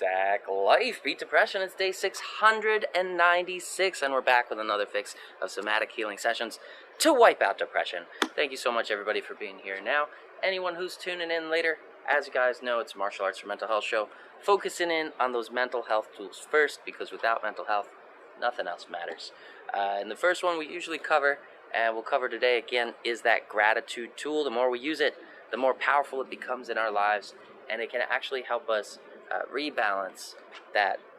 Sack Life, Beat Depression. It's day 696, and we're back with another fix of somatic healing sessions to wipe out depression. Thank you so much, everybody, for being here now. Anyone who's tuning in later, as you guys know, it's a Martial Arts for Mental Health show, focusing in on those mental health tools first, because without mental health, nothing else matters. And the first one we usually cover, and we'll cover today again, is that gratitude tool. The more we use it, the more powerful it becomes in our lives, and it can actually help us rebalance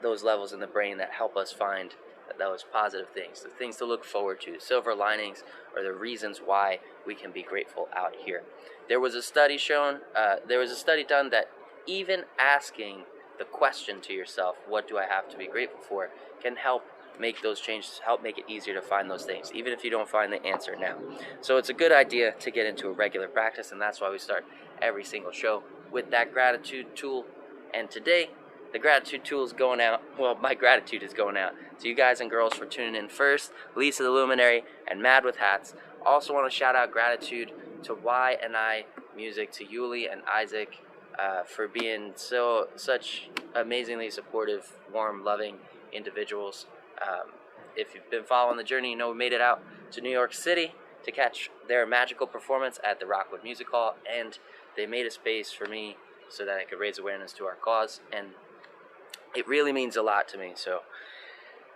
those levels in the brain that help us find those positive things, the things to look forward to, silver linings, or the reasons why we can be grateful out here. There was a study done that even asking the question to yourself, what do I have to be grateful for, can help make those changes, help make it easier to find those things, even if you don't find the answer now. So it's a good idea to get into a regular practice, and that's why we start every single show with that gratitude tool. And today, the gratitude tool is going out. Well, my gratitude is going out to you guys and girls for tuning in first, Lisa the Luminary, and Madwithhats. Also want to shout out gratitude to Y and I Music, to Yuli and Isaac for being such amazingly supportive, warm, loving individuals. If you've been following the journey, you know we made it out to New York City to catch their magical performance at the Rockwood Music Hall, and they made a space for me so that I could raise awareness to our cause, and it really means a lot to me. So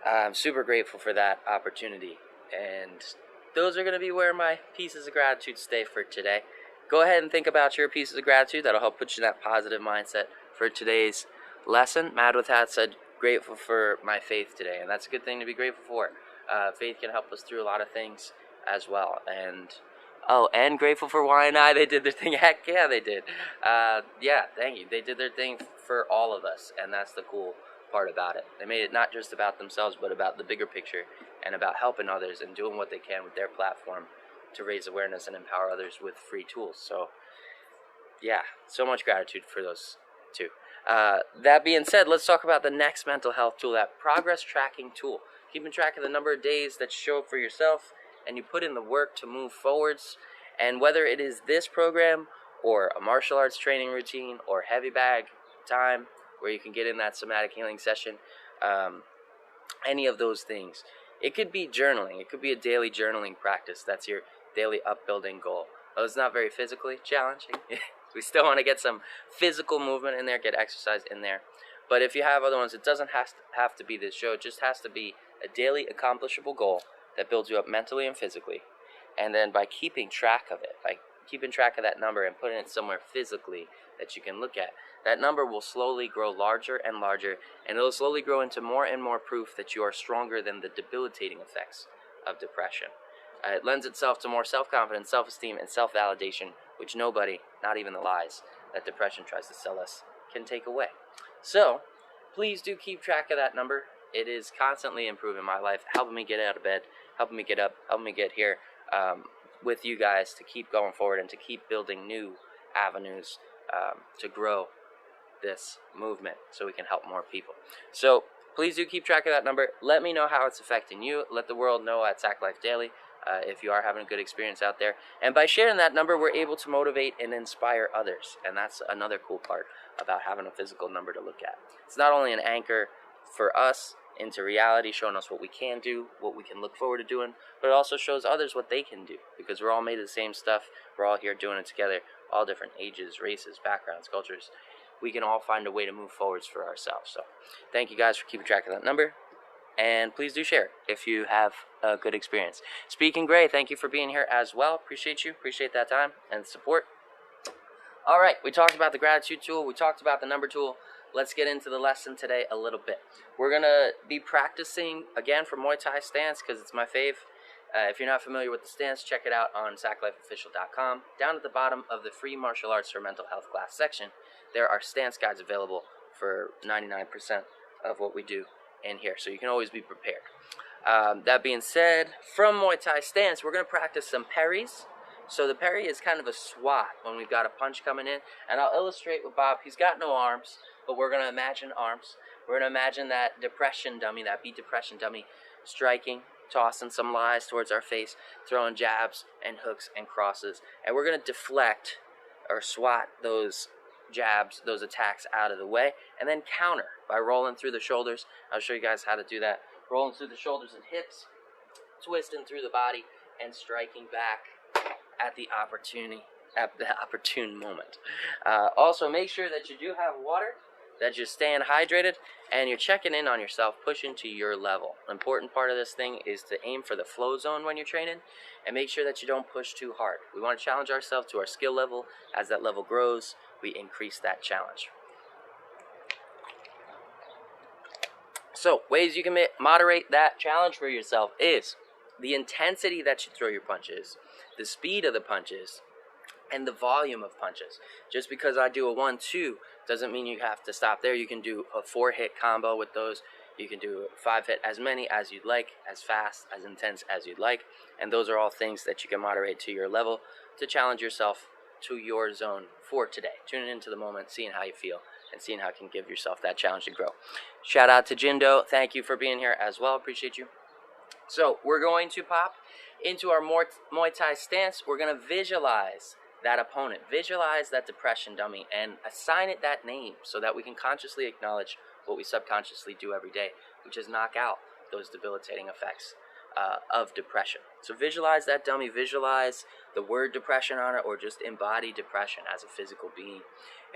I'm super grateful for that opportunity, and those are going to be where my pieces of gratitude stay for today. Go ahead and think about your pieces of gratitude. That'll help put you in that positive mindset for today's lesson. Madwithhats said, grateful for my faith today, and that's a good thing to be grateful for. Faith can help us through a lot of things as well. And grateful for Y and I. They did their thing. Heck yeah, they did. Yeah, thank you. They did their thing for all of us, and that's the cool part about it. They made it not just about themselves, but about the bigger picture, and about helping others and doing what they can with their platform to raise awareness and empower others with free tools. So yeah, so much gratitude for those two. That being said, let's talk about the next mental health tool, that progress tracking tool. Keeping track of the number of days that you show up for yourself and you put in the work to move forwards. And whether it is this program or a martial arts training routine or heavy bag time where you can get in that somatic healing session, any of those things. It could be journaling. It could be a daily journaling practice. That's your daily upbuilding goal. Though it's not very physically challenging. We still want to get some physical movement in there, get exercise in there. But if you have other ones, it doesn't have to be this show. It just has to be a daily accomplishable goal that builds you up mentally and physically. And then by keeping track of it, by keeping track of that number and putting it somewhere physically that you can look at, that number will slowly grow larger and larger, and it'll slowly grow into more and more proof that you are stronger than the debilitating effects of depression. It lends itself to more self-confidence, self-esteem, and self-validation, which nobody, not even the lies that depression tries to sell us, can take away. So, please do keep track of that number. It is constantly improving my life, helping me get out of bed, helping me get up, helping me get here with you guys to keep going forward and to keep building new avenues to grow this movement so we can help more people. So, please do keep track of that number. Let me know how it's affecting you. Let the world know at Sack Life Daily if you are having a good experience out there. And by sharing that number, we're able to motivate and inspire others. And that's another cool part about having a physical number to look at. It's not only an anchor for us into reality, showing us what we can do, what we can look forward to doing, but it also shows others what they can do, because we're all made of the same stuff. We're all here doing it together, all different ages, races, backgrounds, cultures. We can all find a way to move forwards for ourselves. So thank you guys for keeping track of that number. And please do share if you have a good experience. Speaking Gray, thank you for being here as well. Appreciate you. Appreciate that time and support. All right, we talked about the gratitude tool. We talked about the number tool. Let's get into the lesson today a little bit. We're going to be practicing, again, for Muay Thai stance because it's my fave. If you're not familiar with the stance, check it out on SackLifeOfficial.com. Down at the bottom of the free martial arts for mental health class section, there are stance guides available for 99% of what we do in here, so you can always be prepared. That being said, from Muay Thai stance, we're going to practice some parries. So the parry is kind of a swat when we've got a punch coming in, and I'll illustrate with Bob. He's got no arms, but we're going to imagine arms. We're going to imagine that depression dummy, that beat depression dummy, striking, tossing some lies towards our face, throwing jabs and hooks and crosses, and we're going to deflect or swat those jabs, those attacks out of the way, and then counter by rolling through the shoulders. I'll show you guys how to do that. Rolling through the shoulders and hips, twisting through the body, and striking back at the opportune moment. Also, make sure that you do have water, that you're staying hydrated, and you're checking in on yourself, pushing to your level. An important part of this thing is to aim for the flow zone when you're training, and make sure that you don't push too hard. We want to challenge ourselves to our skill level. As that level grows, we increase that challenge. So, ways you can moderate that challenge for yourself is the intensity that you throw your punches, the speed of the punches, and the volume of punches. Just because I do a 1-2 doesn't mean you have to stop there. You can do a 4-hit combo with those. You can do a 5-hit, as many as you'd like, as fast, as intense as you'd like. And those are all things that you can moderate to your level to challenge yourself to your zone for today. Tuning into the moment, seeing how you feel, and seeing how you can give yourself that challenge to grow. Shout out to Jindo. Thank you for being here as well. Appreciate you. So we're going to pop into our Muay Thai stance. We're going to visualize that opponent, visualize that depression dummy, and assign it that name so that we can consciously acknowledge what we subconsciously do every day, which is knock out those debilitating effects of depression. So visualize that dummy, visualize the word depression on it, or just embody depression as a physical being.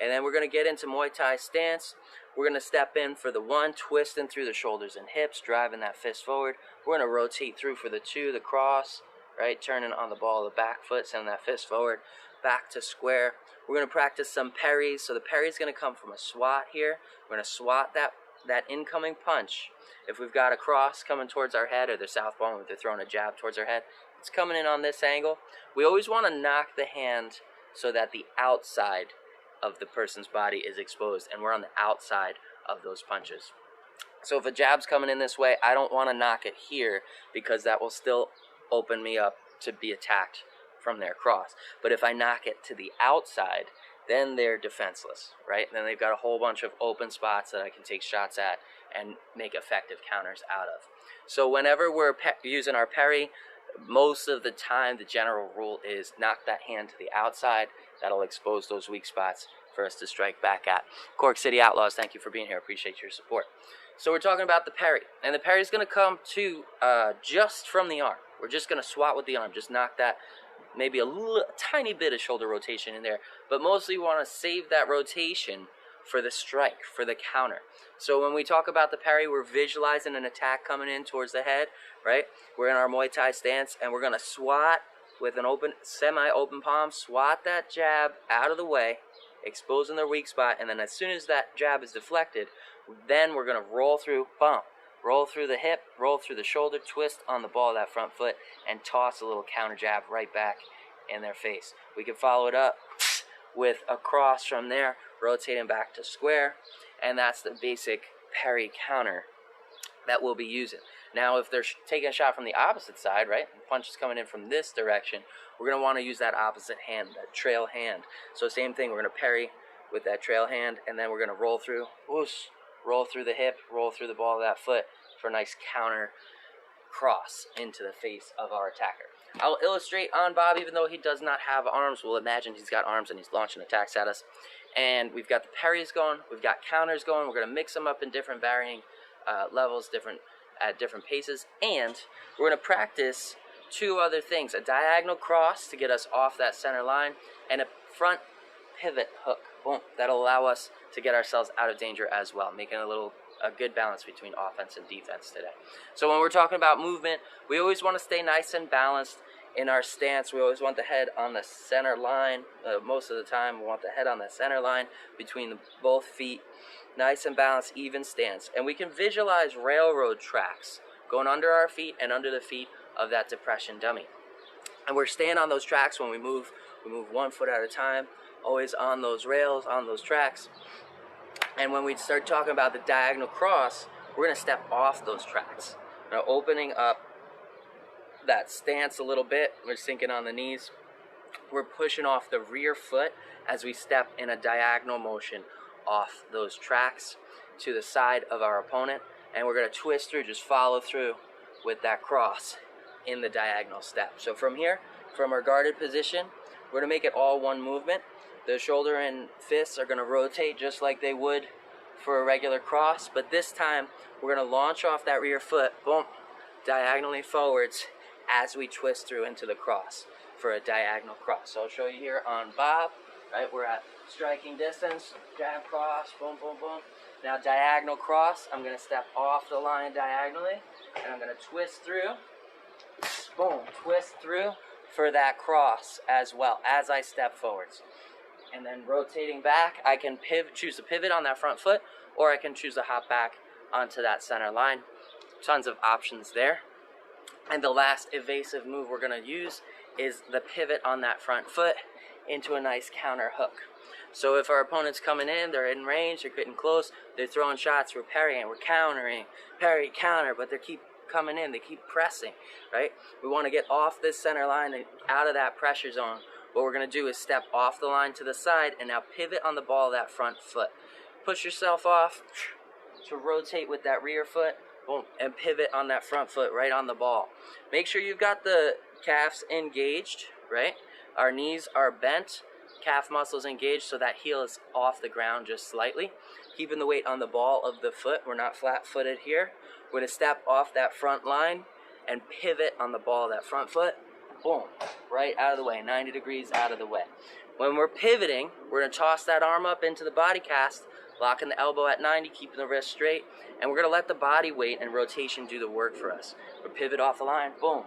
And then we're going to get into Muay Thai stance. We're going to step in for the 1, twisting through the shoulders and hips, driving that fist forward. We're going to rotate through for the 2, the cross, right? Turning on the ball of the back foot, sending that fist forward, back to square. We're going to practice some parries. So the parry is going to come from a swat here. We're going to swat that incoming punch. If we've got a cross coming towards our head, or the southpaw, if they're throwing a jab towards our head, it's coming in on this angle. We always want to knock the hand so that the outside of the person's body is exposed, and we're on the outside of those punches. So if a jab's coming in this way, I don't want to knock it here, because that will still open me up to be attacked from their cross. But if I knock it to the outside, then they're defenseless, right? And then they've got a whole bunch of open spots that I can take shots at and make effective counters out of. So whenever we're using our parry, most of the time the general rule is knock that hand to the outside. That'll expose those weak spots for us to strike back at. Cork City Outlaws, thank you for being here. Appreciate your support. So we're talking about the parry, and the parry is going to come to just from the arm. We're just going to swat with the arm, just knock that, maybe a tiny bit of shoulder rotation in there, but mostly we want to save that rotation for the strike, for the counter. So when we talk about the parry, we're visualizing an attack coming in towards the head, right? We're in our Muay Thai stance, and we're going to swat with an open, semi-open palm, swat that jab out of the way, exposing their weak spot, and then as soon as that jab is deflected, then we're going to roll through, bump, roll through the hip, roll through the shoulder, twist on the ball of that front foot, and toss a little counter jab right back in their face. We can follow it up with a cross from there, rotating back to square, and that's the basic parry counter that we'll be using. Now, if they're taking a shot from the opposite side, right, the punch is coming in from this direction, we're going to want to use that opposite hand, that trail hand. So same thing, we're going to parry with that trail hand, and then we're going to roll through, whoosh, roll through the hip, roll through the ball of that foot for a nice counter cross into the face of our attacker. I'll illustrate on Bob, even though he does not have arms. We'll imagine he's got arms and he's launching attacks at us. And we've got the parries going, we've got counters going. We're going to mix them up in different varying levels, at different paces. And we're going to practice 2 other things: a diagonal cross to get us off that center line, and a front pivot hook. Boom. That'll allow us to get ourselves out of danger as well, making a good balance between offense and defense today. So when we're talking about movement, we always want to stay nice and balanced in our stance. We always want the head on the center line. Most of the time, we want the head on the center line between both feet. Nice and balanced, even stance. And we can visualize railroad tracks going under our feet and under the feet of that depression dummy. And we're staying on those tracks when we move. We move 1 foot at a time, always on those rails, on those tracks. And when we start talking about the diagonal cross, we're going to step off those tracks. Now, opening up that stance a little bit, we're sinking on the knees. We're pushing off the rear foot as we step in a diagonal motion off those tracks to the side of our opponent. And we're going to twist through, just follow through with that cross in the diagonal step. So from here, from our guarded position, we're going to make it all one movement. The shoulder and fists are going to rotate just like they would for a regular cross, but this time we're going to launch off that rear foot, boom, diagonally forwards as we twist through into the cross for a diagonal cross. So I'll show you here on Bob, right? We're at striking distance, jab cross, boom, boom, boom. Now diagonal cross, I'm going to step off the line diagonally, and I'm going to twist through, boom, twist through for that cross as well as I step forwards. And then rotating back, I can choose to pivot on that front foot, or I can choose to hop back onto that center line. Tons of options there. And the last evasive move we're going to use is the pivot on that front foot into a nice counter hook. So if our opponent's coming in, they're in range, they're getting close, they're throwing shots, we're parrying, we're countering, parry, counter, but they keep coming in, they keep pressing, right? We want to get off this center line and out of that pressure zone. What we're going to do is step off the line to the side and now pivot on the ball of that front foot. Push yourself off to rotate with that rear foot, boom, and pivot on that front foot right on the ball. Make sure you've got the calves engaged, right? Our knees are bent, calf muscles engaged so that heel is off the ground just slightly. Keeping the weight on the ball of the foot. We're not flat-footed here. We're going to step off that front line and pivot on the ball of that front foot. Boom, right out of the way, 90 degrees out of the way. When we're pivoting, we're going to toss that arm up into the body cast, locking the elbow at 90, keeping the wrist straight, and we're going to let the body weight and rotation do the work for us. We pivot off the line, boom,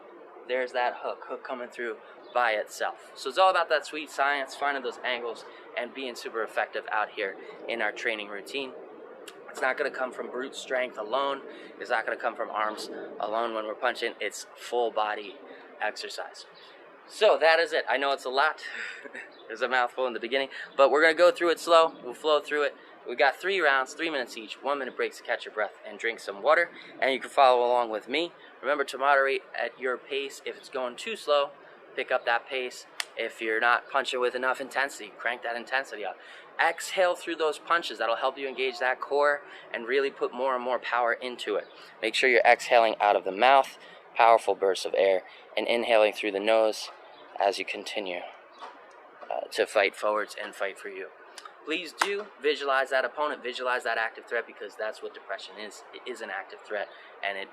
there's that hook coming through by itself. So it's all about that sweet science, finding those angles, and being super effective out here in our training routine. It's not going to come from brute strength alone. It's not going to come from arms alone when we're punching. It's full body exercise. So that is it. I know it's a lot. There's a mouthful in the beginning, but we're going to go through it slow. We'll flow through it. We got 3 rounds, 3 minutes each, 1 minute breaks to catch your breath and drink some water, and you can follow along with me. Remember to moderate at your pace. If it's going too slow, pick up that pace. If you're not punching with enough intensity, crank that intensity up. Exhale through those punches. That'll help you engage that core and really put more and more power into it. Make sure you're exhaling out of the mouth, powerful bursts of air, and inhaling through the nose as you continue to fight forwards and fight for you. Please do visualize that opponent, visualize that active threat, because that's what depression is. It is an active threat, and it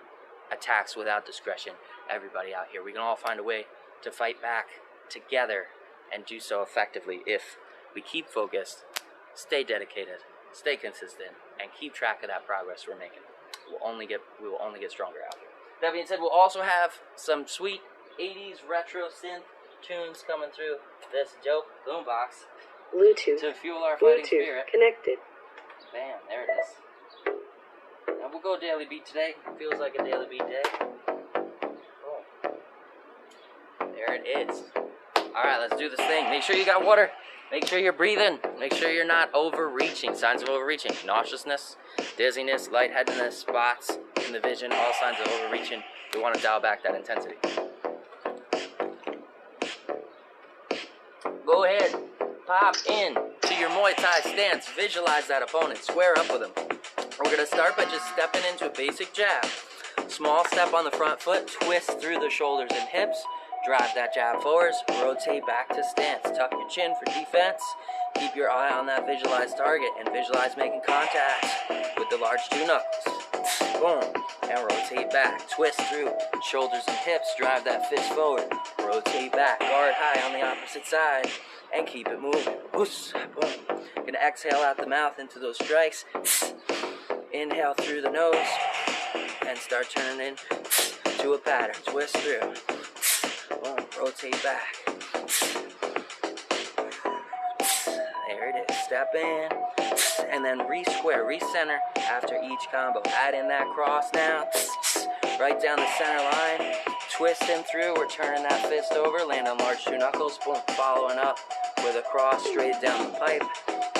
attacks without discretion everybody out here. We can all find a way to fight back together and do so effectively if we keep focused, stay dedicated, stay consistent, and keep track of that progress we're making. We will only get stronger out here. That being said, we'll also have some sweet 80s retro synth tunes coming through this dope boombox Bluetooth to fuel our fighting spirit. Connected. Bam, there it is. Now we'll go daily beat today. Feels like a daily beat day. Cool. There it is. Alright, let's do this thing. Make sure you got water. Make sure you're breathing. Make sure you're not overreaching. Signs of overreaching: nauseousness, dizziness, lightheadedness, spots in the vision, all signs of overreaching. We want to dial back that intensity. Go ahead, pop in to your Muay Thai stance. Visualize that opponent. Square up with him. We're going to start by just stepping into a basic jab. Small step on the front foot, twist through the shoulders and hips. Drive that jab forwards, rotate back to stance. Tuck your chin for defense. Keep your eye on that visualized target and visualize making contact with the large 2 knuckles. Boom. And rotate back. Twist through shoulders and hips. Drive that fist forward. Rotate back. Guard high on the opposite side. And keep it moving. Whoosh. Boom. Gonna exhale out the mouth into those strikes. Inhale through the nose. And start turning in to a pattern. Twist through. Boom. Rotate back. There it is. Step in. And then re-square, re-center after each combo. Add in that cross now. Right down the center line. Twisting through. We're turning that fist over. Land on large 2 knuckles. Boom. Following up with a cross straight down the pipe.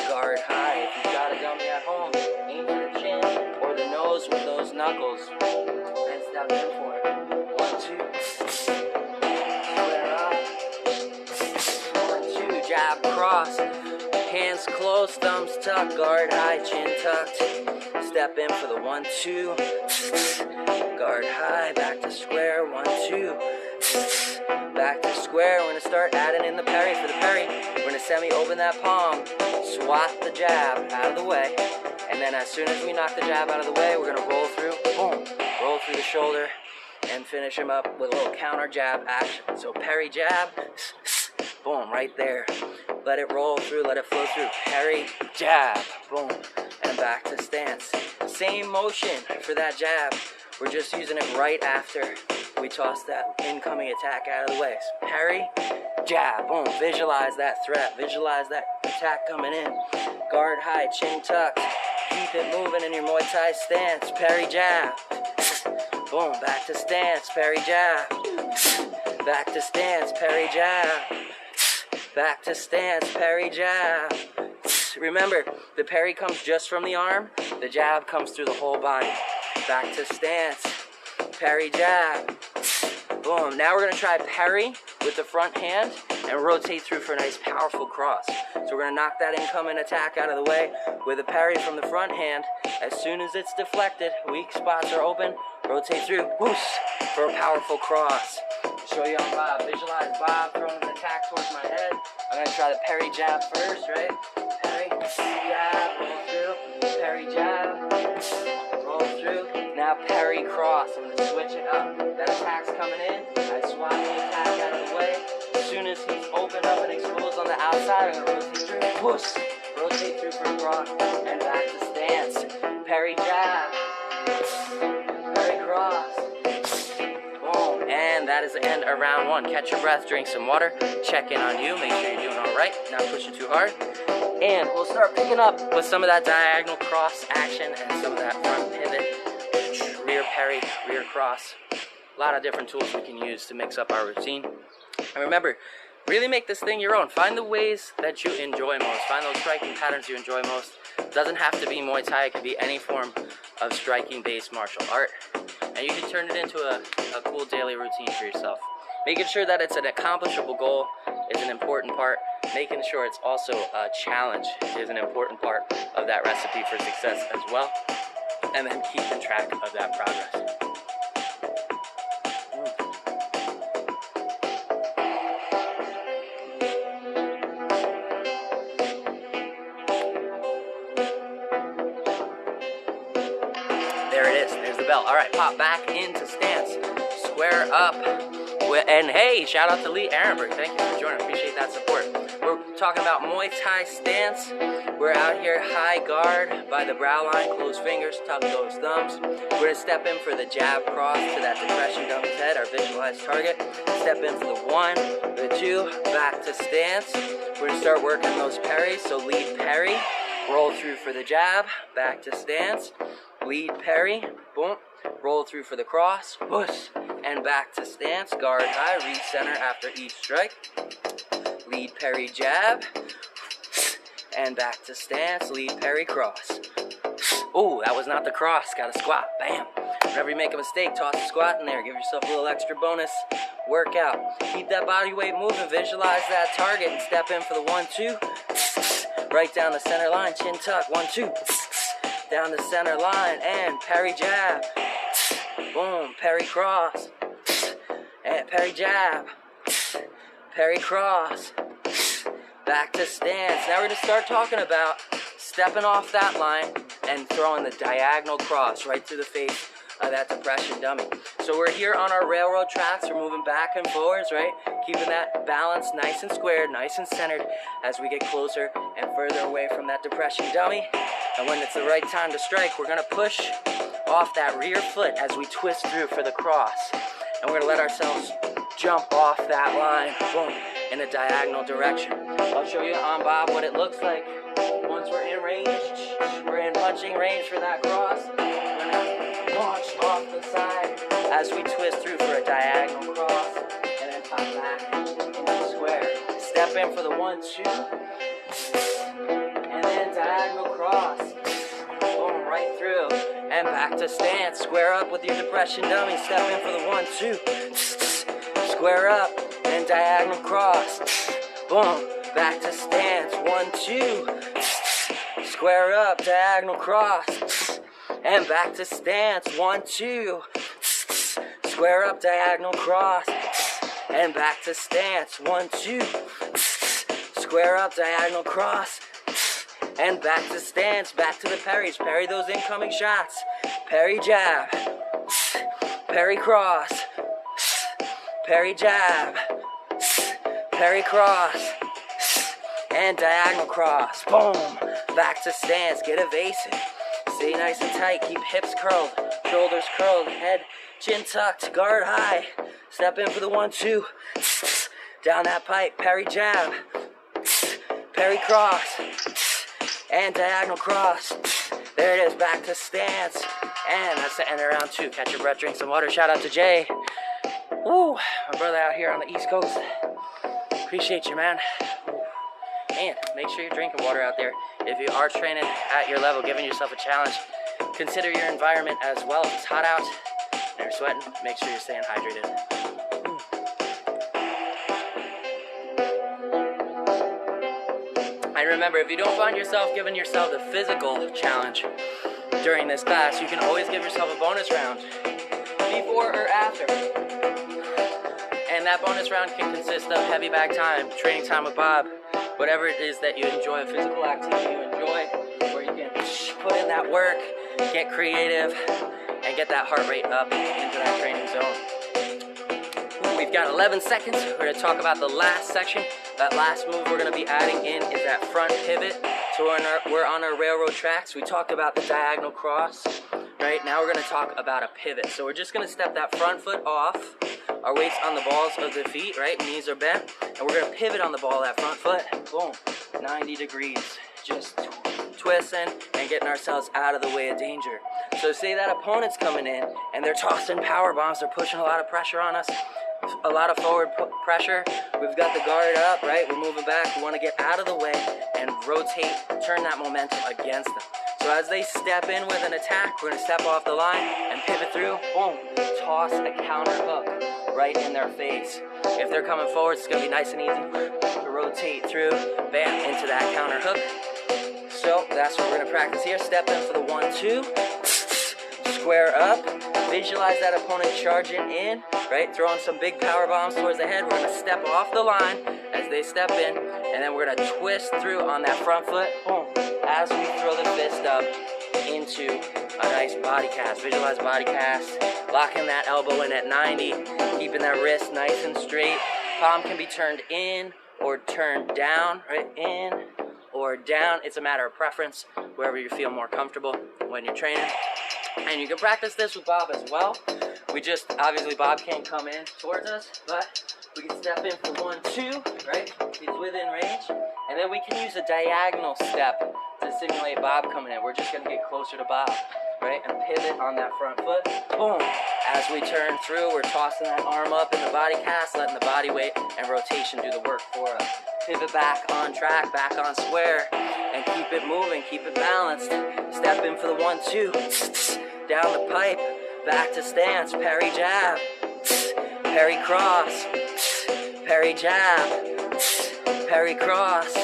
Guard high. If you've got a dummy at home, aim for the chin or the nose with those knuckles. And step in for it. 1, 2. Square up. 1, 2. Jab, cross. Hands closed, thumbs tucked, guard high, chin tucked. Step in for the 1, 2. Guard high, back to square, 1, 2. back to square. We're going to start adding in the parry. For the parry, we're going to semi-open that palm, swat the jab out of the way, and then as soon as we knock the jab out of the way, we're going to roll through, boom, roll through the shoulder, and finish him up with a little counter jab action. So parry jab, boom, right there. Let it roll through, let it flow through. Parry, jab, boom, and back to stance. Same motion for that jab. We're just using it right after we toss that incoming attack out of the way. So parry, jab, boom. Visualize that threat. Visualize that attack coming in. Guard high, chin tucked. Keep it moving in your Muay Thai stance. Parry, jab. Boom, back to stance. Parry, jab. Back to stance. Parry, jab. Back to stance. Parry, jab. Remember, the parry comes just from the arm. The jab comes through the whole body. Back to stance, parry jab, boom. Now we're going to try parry with the front hand and rotate through for a nice powerful cross. So we're going to knock that incoming attack out of the way with a parry from the front hand. As soon as it's deflected, weak spots are open, rotate through, whoosh, for a powerful cross. Show you on Bob. Visualize Bob throwing an attack towards my head. I'm going to try the parry jab first, right? Parry, jab, roll through, parry jab, roll through. Now parry cross. I'm going to switch it up. That attack's coming in. I swat the attack out of the way. As soon as he's opened up and exposed on the outside, I'm going to rotate through, push, rotate through for a cross, and back to stance. Parry jab, parry cross. And that is the end of round one. Catch your breath, drink some water, check in on you, make sure you're doing all right, not pushing too hard. And we'll start picking up with some of that diagonal cross action and some of that front pivot, rear parry, rear cross. A lot of different tools we can use to mix up our routine. And remember, really make this thing your own. Find the ways that you enjoy most. Find those striking patterns you enjoy most. It doesn't have to be Muay Thai. It could be any form of striking-based martial art. And you can turn it into a cool daily routine for yourself. Making sure that it's an accomplishable goal is an important part. Making sure it's also a challenge is an important part of that recipe for success as well. And then keeping track of that progress. There it is. There's the bell. All right, pop back into stance. Square up. And hey, shout out to Lee Ehrenberg. Thank you for joining. Appreciate that support. We're talking about Muay Thai stance. We're out here high guard by the brow line. Close fingers, tuck those thumbs. We're going to step in for the jab cross to that depression dummy's head, our visualized target. Step in for the 1, the 2, back to stance. We're going to start working those parries. So lead parry, roll through for the jab, back to stance. Lead parry, boom, roll through for the cross, push, and back to stance. Guard high, recenter after each strike. Lead parry jab, and back to stance. Lead parry cross. Oh, that was not the cross. Got a squat. Bam. Whenever you make a mistake, toss a squat in there. Give yourself a little extra bonus workout. Keep that body weight moving. Visualize that target and step in for the 1, 2. Right down the center line. Chin tuck. 1, 2. Down the center line and parry jab, boom, parry cross, and parry jab, parry cross, back to stance. Now we're going to start talking about stepping off that line and throwing the diagonal cross right through the face of that depression dummy. So we're here on our railroad tracks. We're moving back and forwards, right? Keeping that balance nice and squared, nice and centered as we get closer and further away from that depression dummy. And when it's the right time to strike, we're going to push off that rear foot as we twist through for the cross. And we're going to let ourselves jump off that line, boom, in a diagonal direction. I'll show you on Bob what it looks like once we're in range. We're in punching range for that cross. We're going to launch off the side as we twist through for a diagonal cross and then pop back into square. Step in for the 1, 2. And then diagonal cross, boom, right through, and back to stance. Square up with your depression dummy. Step in for the 1, 2. Square up and diagonal cross, boom, back to stance. 1, 2. Square up, diagonal cross, and back to stance. 1, 2. Square up, diagonal cross, and back to stance. 1, 2, square up, diagonal cross, and back to stance, back to the parries. Parry those incoming shots. Parry jab, parry cross, parry jab, parry cross, and diagonal cross. Boom, back to stance, get evasive. Stay nice and tight, keep hips curled, shoulders curled, head, chin tucked, guard high. Step in for the 1, 2, down that pipe, parry jab, parry cross, and diagonal cross. There it is, back to stance. And that's the end of round 2. Catch your breath, drink some water. Shout out to Jay. Woo, my brother out here on the East Coast. Appreciate you, man. And make sure you're drinking water out there. If you are training at your level, giving yourself a challenge, consider your environment as well. If it's hot out and you're sweating, make sure you're staying hydrated. And remember, if you don't find yourself giving yourself the physical challenge during this class, you can always give yourself a bonus round before or after. And that bonus round can consist of heavy bag time, training time with Bob, whatever it is that you enjoy, physical activity you enjoy, where you can put in that work, get creative, and get that heart rate up into that training zone. We've got 11 seconds. We're going to talk about the last section. That last move we're going to be adding in is that front pivot. So we're on our railroad tracks. We talked about the diagonal cross. Right, now we're going to talk about a pivot. So we're just going to step that front foot off. Our weight's on the balls of the feet, right? Knees are bent. And we're going to pivot on the ball of that front foot. Boom. 90 degrees. Just twisting and getting ourselves out of the way of danger. So say that opponent's coming in and they're tossing power bombs. They're pushing a lot of pressure on us. A lot of forward pressure. We've got the guard up, right? We're moving back. We want to get out of the way and rotate, turn that momentum against them. So as they step in with an attack, we're going to step off the line and pivot through. Boom. Toss a counter hook right in their face. If they're coming forward, it's going to be nice and easy to rotate through, bam, into that counter hook. So that's what we're going to practice here. Step in for the 1, 2. Square up. Visualize that opponent charging in, right? Throwing some big power bombs towards the head. We're going to step off the line as they step in, and then we're going to twist through on that front foot, boom, as we throw the fist up into a nice body cast. Visualize body cast, locking that elbow in at 90, keeping that wrist nice and straight. Palm can be turned in or turned down, right? In or down. It's a matter of preference, wherever you feel more comfortable when you're training. And you can practice this with Bob as well. Obviously Bob can't come in towards us, but we can step in for 1, 2, right? He's within range. And then we can use a diagonal step to simulate Bob coming in. We're just going to get closer to Bob, right? And pivot on that front foot. Boom. As we turn through, we're tossing that arm up in the body cast, letting the body weight and rotation do the work for us. Pivot back on track, back on square, and keep it moving, keep it balanced. Step in for the 1, 2, down the pipe, back to stance, parry jab, parry cross, parry jab, parry cross,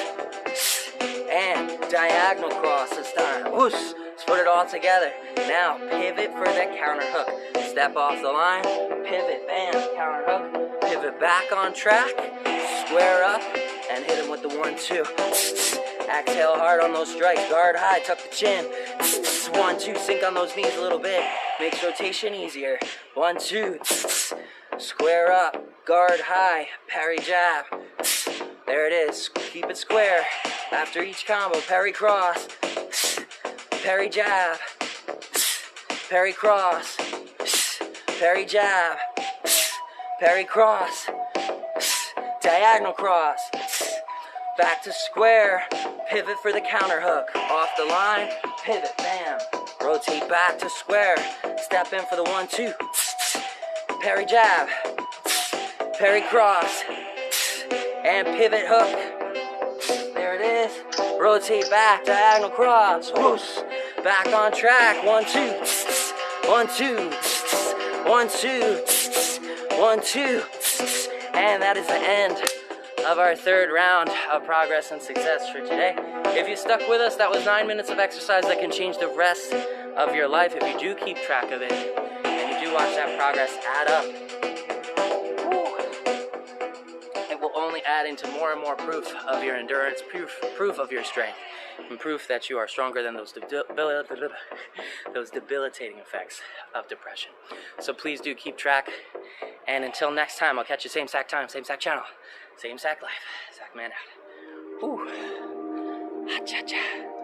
and diagonal cross this time. Whoosh! Let's put it all together. Now pivot for that counter hook. Step off the line, pivot, bam, counter hook, pivot back on track, square up, and hit him with the 1, 2. Exhale hard on those strikes. Guard high, tuck the chin. 1, 2, sink on those knees a little bit. Makes rotation easier. 1, 2. Square up. Guard high. Parry jab. There it is. Keep it square. After each combo, parry cross. Parry jab. Parry cross. Parry jab. Parry cross. Diagonal cross. Back to square. Pivot for the counter hook. Off the line. Pivot. Bam. Rotate back to square. Step in for the 1, 2. Parry jab. Parry cross. And pivot hook. There it is. Rotate back. Diagonal cross. Whoosh. Back on track. 1, 2. 1, 2. 1, 2. 1, 2. And that is the end of our third round of progress and success for today. If you stuck with us, that was 9 minutes of exercise that can change the rest of your life if you do keep track of it and you do watch that progress add up. Woo. adding to more and more proof of your endurance, proof of your strength, and proof that you are stronger than those debilitating effects of depression. So please do keep track. And until next time, I'll catch you same sack time, same sack channel, same sack life. Sackman out. Ooh. Ha-cha-cha.